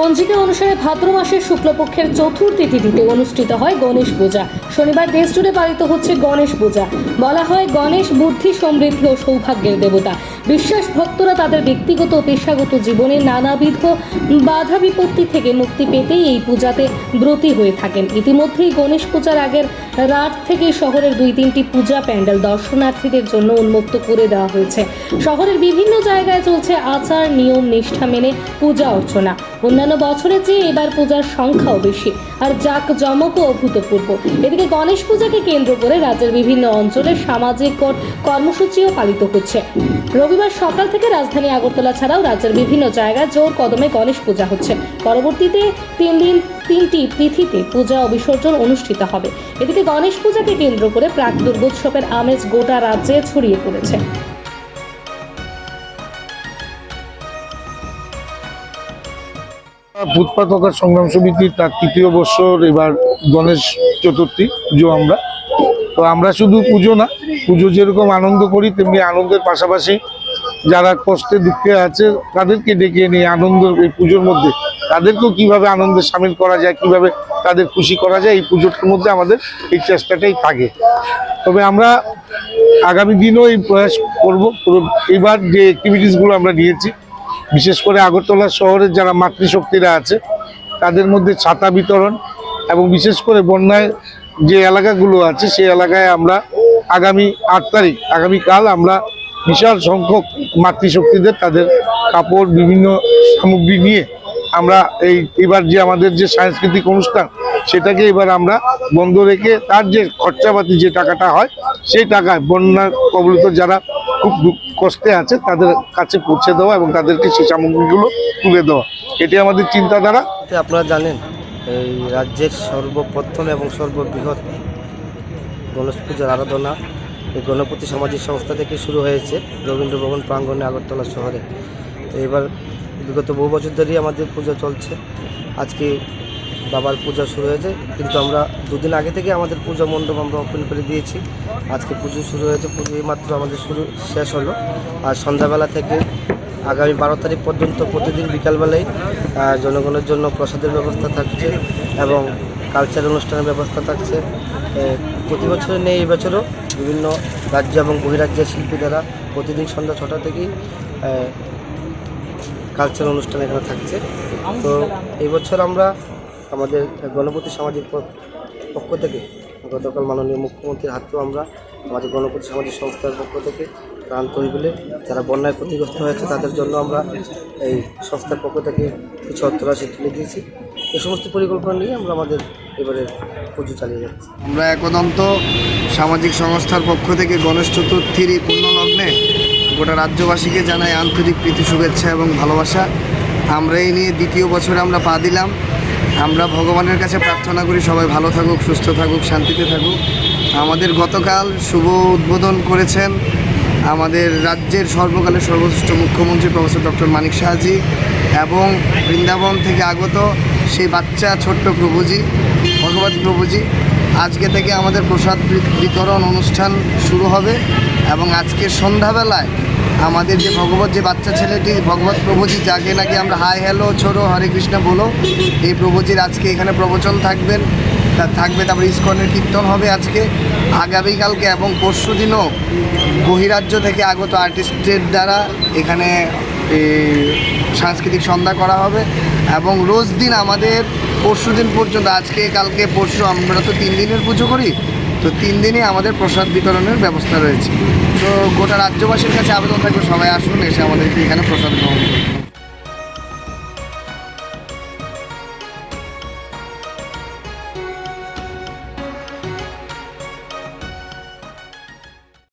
পঞ্জিকা অনুসারে ভাদ্র মাসের শুক্লপক্ষের চতুর্থী তিথিতে অনুষ্ঠিত হয় গণেশ পূজা। শনিবার দেশ জুড়ে পালিত হচ্ছে গণেশ পূজা। বলা হয় গণেশ বুদ্ধি, সমৃদ্ধি ও সৌভাগ্যের দেবতা। বিশ্বাস ভক্তরা তাদের ব্যক্তিগত ও পেশাগত জীবনে নানাবিধ বাধা বিপত্তি থেকে মুক্তি পেতেই এই পূজাতে ব্রতী হয়ে থাকেন। ইতিমধ্যেই গণেশ পূজার আগের রাত থেকে শহরের 2-3টি পূজা প্যান্ডেল দর্শনার্থীদের জন্য উন্মুক্ত করে দেওয়া হয়েছে। শহরের বিভিন্ন জায়গায় চলছে আচার নিয়ম নিষ্ঠা মেনে পূজা অর্চনা। অন্যান্য বছরের চেয়ে এবার পূজার সংখ্যাও বেশি আর জাঁকজমকও অভূতপূর্ব। এদিকে গণেশ পূজাকে কেন্দ্র করে রাজ্যের বিভিন্ন অঞ্চলে সামাজিক কর্মসূচিও পালিত হচ্ছে। রবিবার সকাল থেকে রাজধানী আগরতলা ছাড়াও রাজ্যের বিভিন্ন জায়গায় জোর কদমে গণেশ পূজা হচ্ছে। পরবর্তীতে 3 দিন 3টি তিথিতে পূজা ও বিসর্জন অনুষ্ঠিত হবে। এদিকে গণেশ পূজাকে কেন্দ্র করে প্রাক দুর্গোৎসবের আমেজ গোটা রাজ্যে ছড়িয়ে পড়েছে। ফুটপাত হকার সংগ্রাম সমিতির তার 3য় বর্ষর এবার গণেশ চতুর্থী পুজো। আমরা শুধু পুজো না, পুজো যেরকম আনন্দ করি তেমনি আনন্দের পাশাপাশি যারা কষ্টে দুঃখে আছে তাদেরকে ডেকে নিয়ে আনন্দ এই পুজোর মধ্যে তাদেরকেও কিভাবে আনন্দে সামিল করা যায়, কিভাবে তাদের খুশি করা যায়, এই পুজোটার মধ্যে আমাদের এই চেষ্টাটাই থাকে। তবে আমরা আগামী দিনও এই প্রয়াস করব। এবার যে অ্যাক্টিভিটিসগুলো আমরা নিয়েছি, বিশেষ করে আগরতলা শহরের যারা মাতৃশক্তিরা আছে তাদের মধ্যে ছাতা বিতরণ এবং বিশেষ করে বন্যায় যে এলাকাগুলো আছে সেই এলাকায় আমরা আগামী 8 তারিখ আগামীকাল আমরা বিশাল সংখ্যক মাতৃশক্তিদের তাদের কাপড় বিভিন্ন সামগ্রী নিয়ে আমরা এবার যে আমাদের যে সাংস্কৃতিক অনুষ্ঠান সেটাকে এবার আমরা বন্ধ রেখে তার যে খরচাপাতি যে টাকাটা হয় সেই টাকায় বন্যা কবলিত যারা খুব কষ্টে আছে তাদের কাছে পৌঁছে দেওয়া এবং তাদেরকে সেই সামগ্রীগুলো তুলে দেওয়া, এটি আমাদের চিন্তাধারা। আপনারা জানেন এই রাজ্যের সর্বপ্রথম এবং সর্ববৃহৎ গণেশ পূজার আরাধনা এই গণপতি সামাজিক সংস্থা থেকে শুরু হয়েছে রবীন্দ্র ভবন প্রাঙ্গণে আগরতলা শহরে। তো এবার বিগত বহু বছর ধরেই আমাদের পূজা চলছে। আজকে বাবার পূজা শুরু হয়েছে, কিন্তু আমরা 2 দিন আগে থেকে আমাদের পূজা মণ্ডপ আমরা ওপেন করে দিয়েছি। আজকে পুজো শুরু হয়েছে, পুজো এইমাত্র আমাদের শেষ হলো। আর সন্ধ্যাবেলা থেকে আগামী 12 তারিখ পর্যন্ত প্রতিদিন বিকালবেলায় জনগণের জন্য প্রসাদের ব্যবস্থা থাকছে এবং কালচার অনুষ্ঠানের ব্যবস্থা থাকছে। প্রতি বছর নেই, এই বছরও বিভিন্ন রাজ্য এবং বহিরাজ্যের শিল্পী দ্বারা প্রতিদিন সন্ধ্যা 6টা থেকেই কালচার অনুষ্ঠান এখানে থাকছে। তো এই বছর আমরা আমাদের গণপতি সামাজিক পক্ষ থেকে গতকাল মাননীয় মুখ্যমন্ত্রীর হাতেও আমরা আমাদের গণপতি সামাজিক সংস্থার পক্ষ থেকে ত্রাণ তহবিলে যারা বন্যায় ক্ষতিগ্রস্ত হয়েছে তাদের জন্য আমরা এই সংস্থার পক্ষ থেকে কিছু অর্থরাশি তুলে দিয়েছি। এই সমস্ত পরিকল্পনা নিয়ে আমরা আমাদের এবারে পুজো চালিয়ে যাচ্ছি। আমরা একদন্ত সামাজিক সংস্থার পক্ষ থেকে গণেশ চতুর্থীর এই পুণ্যলগ্নে গোটা রাজ্যবাসীকে জানাই আন্তরিক প্রীতি, শুভেচ্ছা এবং ভালোবাসা। আমরা এই নিয়ে 2য় বছরে আমরা পা দিলাম। আমরা ভগবানের কাছে প্রার্থনা করি সবাই ভালো থাকুক, সুস্থ থাকুক, শান্তিতে থাকুক। আমাদের গতকাল শুভ উদ্বোধন করেছেন আমাদের রাজ্যের সর্বকালের সর্বশ্রেষ্ঠ মুখ্যমন্ত্রী প্রফেসর ডক্টর মানিক সাহাজি এবং বৃন্দাবন থেকে আগত সেই বাচ্চা ছোট্ট প্রভুজি, ভগবত প্রভুজি। আজকে থেকে আমাদের প্রসাদ বিতরণ অনুষ্ঠান শুরু হবে এবং আজকে সন্ধ্যাবেলায় আমাদের যে ভগবত যে বাচ্চা ছেলেটি ভগবত প্রভুজি, যাকে নাকি আমরা হাই হ্যালো ছোড়ো হরে কৃষ্ণ বলো, এই প্রভুজির আজকে এখানে প্রবচন থাকবে। তারপরে ইস্কনের কীর্তন হবে আজকে, আগামীকালকে এবং পরশু দিনও বহিরাজ্য থেকে আগত আর্টিস্টের দ্বারা এখানে সাংস্কৃতিক সন্ধ্যা করা হবে এবং রোজ দিন আমাদের পরশু দিন পর্যন্ত, আজকে কালকে পরশু, আমরা তো 3 দিনের পুজো করি, তো 3 দিনই আমাদের প্রসাদ বিতরণের ব্যবস্থা রয়েছে। তো গোটা রাজ্যবাসীর কাছে আবেদন থাকবে সবাই আসুন, এসে আমাদেরকে এখানে প্রসাদ গ্রহণ করুন।